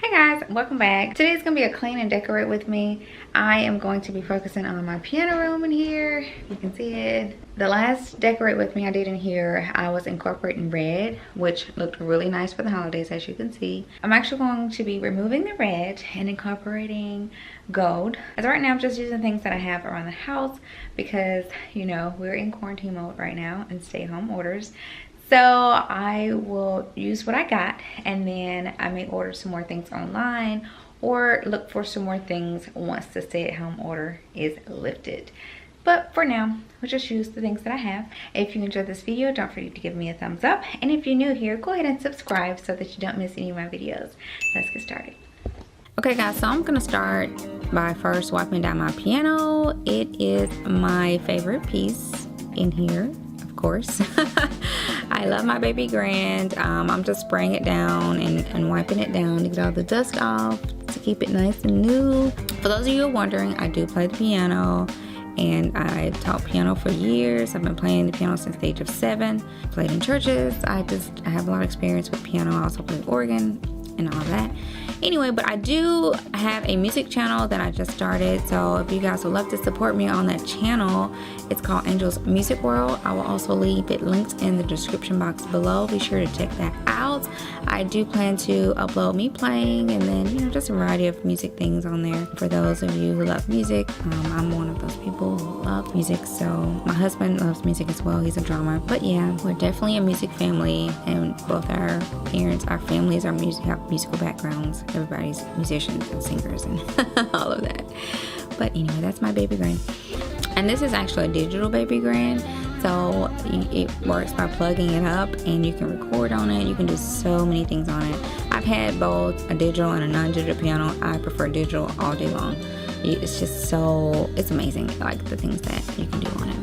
Hey guys, welcome back. Today's gonna be a clean and decorate with me. I am going to be focusing on my piano room in here. You can see it. The last decorate with me I did in here, I was incorporating red, which looked really nice for the holidays, as you can see. I'm actually going to be removing the red and incorporating gold. As of right now, I'm just using things that I have around the house because, you know, we're in quarantine mode right now and stay-at-home orders. So I will use what I got, and then I may order some more things online or look for some more things once the stay-at-home order is lifted. But for now, we'll just use the things that I have. If you enjoyed this video, don't forget to give me a thumbs up. And if you're new here, go ahead and subscribe so that you don't miss any of my videos. Let's get started. Okay guys, so I'm gonna start by first wiping down my piano. It is my favorite piece in here, of course. I love my baby grand. I'm just spraying it down and wiping it down to get all the dust off, to keep it nice and new. For those of you who are wondering, I do play the piano, and I taught piano for years. I've been playing the piano since the age of 7. Played in churches. I have a lot of experience with piano. I also play organ and all that. Anyway, but I do have a music channel that I just started, so if you guys would love to support me on that channel, it's called Angel's Music World. I will also leave it linked in the description box below. Be sure to check that out. I do plan to upload me playing, and then, you know, just a variety of music things on there. For those of you who love music, I'm one of those people who love music, so my husband loves music as well. He's a drummer. But yeah, we're definitely a music family, and both our parents, our families, have musical backgrounds. Everybody's musicians and singers and all of that. But anyway, that's my baby grand. And this is actually a digital baby grand, so it works by plugging it up, and you can record on it. You can do so many things on it. I've had both a digital and a non-digital piano. I prefer digital all day long. It's just so, it's amazing, like the things that you can do on it.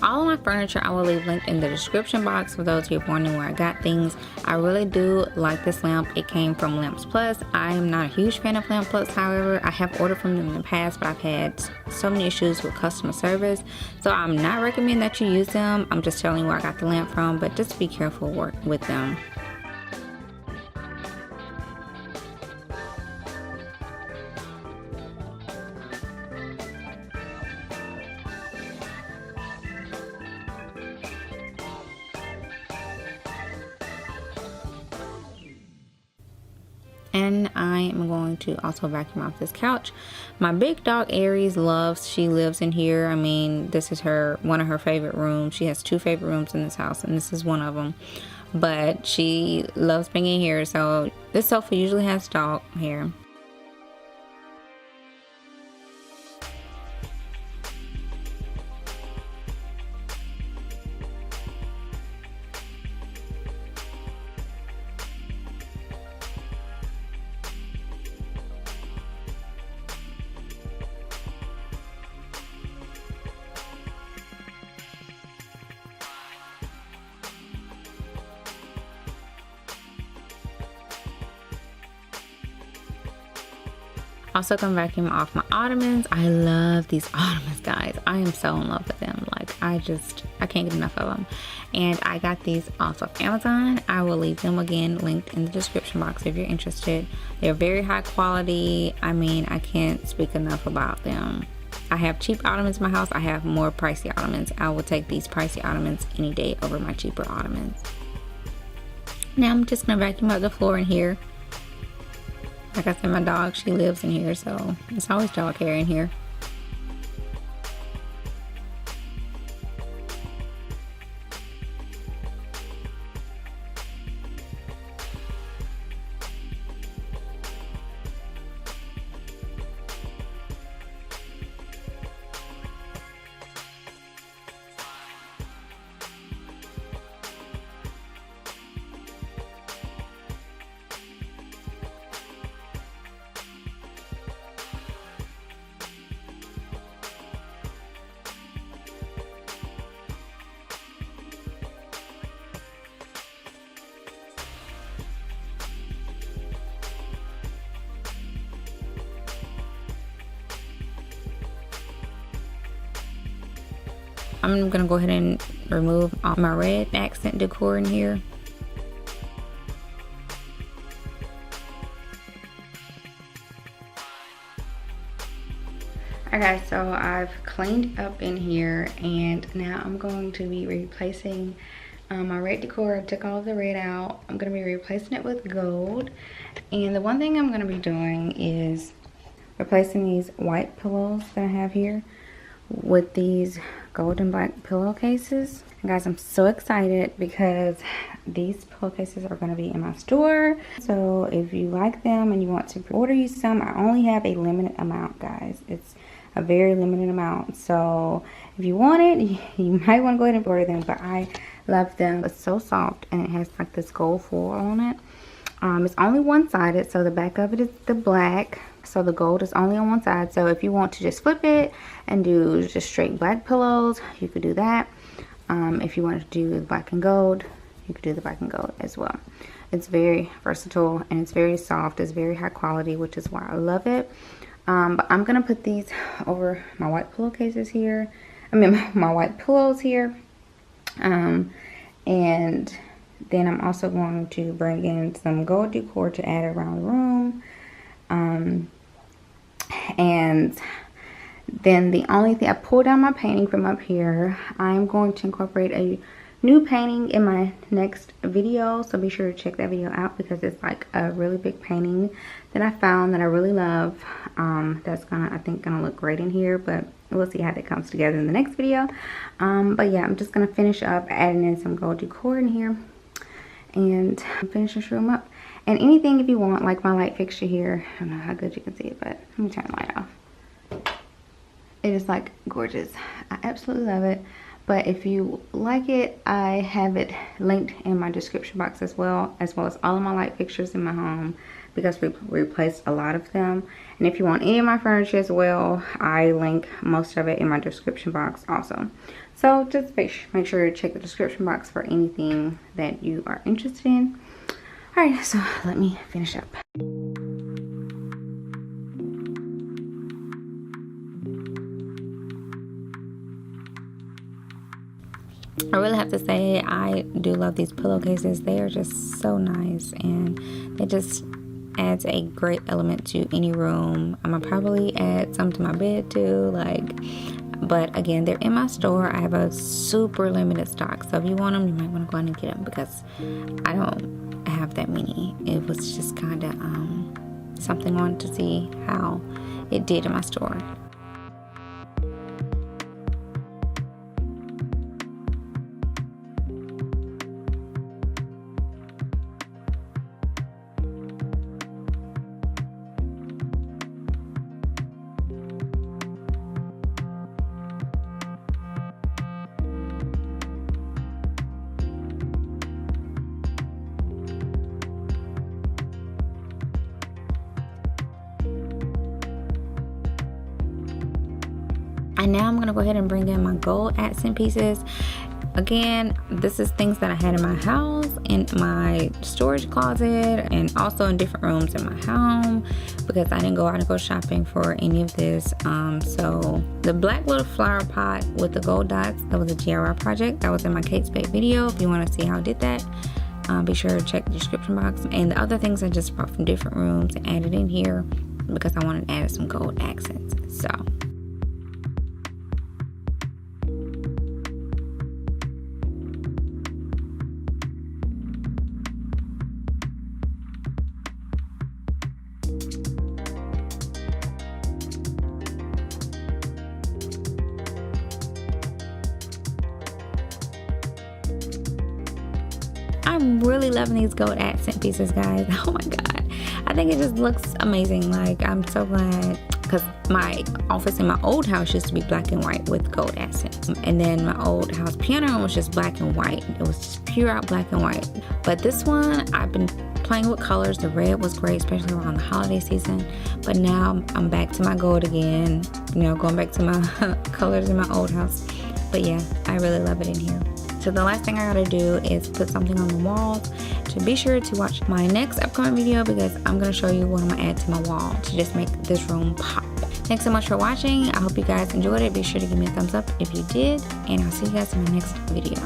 All of my furniture I will leave linked in the description box for those who are wondering where I got things. I really do like this lamp. It came from Lamps Plus. I am not a huge fan of Lamp Plus, however. I have ordered from them in the past, but I've had so many issues with customer service. So I'm not recommending that you use them. I'm just telling you where I got the lamp from, but just be careful with them. And I am going to also vacuum off this couch. My big dog Aries she lives in here. I mean, this is one of her favorite rooms. She has 2 favorite rooms in this house, and this is one of them. But she loves being in here, so this sofa usually has dog hair. Also gonna vacuum off my ottomans. I love these ottomans, guys. I am so in love with them. Like, I can't get enough of them. and I got these off of Amazon. I will leave them again linked in the description box if you're interested. They're very high quality. I mean, I can't speak enough about them. I have cheap ottomans in my house. I have more pricey ottomans. I will take these pricey ottomans any day over my cheaper ottomans. Now I'm just gonna vacuum up the floor in here. Like I said, my dog, she lives in here, so it's always dog hair in here. I'm gonna go ahead and remove all my red accent decor in here. Okay, so I've cleaned up in here, and now I'm going to be replacing my red decor. I took all of the red out. I'm gonna be replacing it with gold. And the one thing I'm gonna be doing is replacing these white pillows that I have here with these gold and black pillowcases. And guys, I'm so excited because these pillowcases are going to be in my store. So if you like them and you want to order you some, I only have a limited amount, guys. It's a very limited amount. So if you want it, you might want to go ahead and order them. But I love them. It's so soft, and it has like this gold foil on it. It's only one-sided, so the back of it is the black. So the gold is only on one side. So if you want to just flip it and do just straight black pillows, you could do that. If you want to do the black and gold, you could do the black and gold as well. It's very versatile, and it's very soft. It's very high quality, which is why I love it. But I'm gonna put these over my white pillowcases here. I mean, my white pillows here. And then I'm also going to bring in some gold decor to add around the room. And then the only thing, I pulled down my painting from up here. I'm going to incorporate a new painting in my next video, so be sure to check that video out because it's like a really big painting that I found that I really love. That's I think gonna look great in here, but we'll see how that comes together in the next video. But yeah, I'm just gonna finish up adding in some gold decor in here and finish this room up. And anything if you want, like my light fixture here. I don't know how good you can see it, but let me turn the light off. It is like gorgeous. I absolutely love it. But if you like it, I have it linked in my description box as well as all of my light fixtures in my home, because we replaced a lot of them. And if you want any of my furniture as well, I link most of it in my description box also. So just make sure to check the description box for anything that you are interested in. All right, so let me finish up. I really have to say I do love these pillowcases. They are just so nice, and it just adds a great element to any room. I'm gonna probably add some to my bed too, but again, they're in my store. I have a super limited stock, so if you want them, you might want to go ahead and get them because I don't have that many. It was just kind of something I wanted to see how it did in my store. And now I'm gonna go ahead and bring in my gold accent pieces. again, this is things that I had in my house, in my storage closet, and also in different rooms in my home, because I didn't go out and go shopping for any of this. So the black little flower pot with the gold dots, that was a DIY project. That was in my Kate Spade video. If you want to see how I did that, be sure to check the description box. And the other things I just brought from different rooms and added in here because I wanted to add some gold accents. So I'm really loving these gold accent pieces, guys. Oh my god, I think it just looks amazing. Like, I'm so glad, because my office in my old house used to be black and white with gold accents, and then my old house piano room was just black and white. It was just pure out black and white. But this one, I've been playing with colors. The red was great, especially around the holiday season, but now I'm back to my gold again, you know, going back to my colors in my old house. But yeah, I really love it in here. So the last thing I gotta do is put something on the walls. So be sure to watch my next upcoming video, because I'm gonna show you what I'm gonna add to my wall to just make this room pop. Thanks so much for watching. I hope you guys enjoyed it. Be sure to give me a thumbs up if you did, and I'll see you guys in my next video.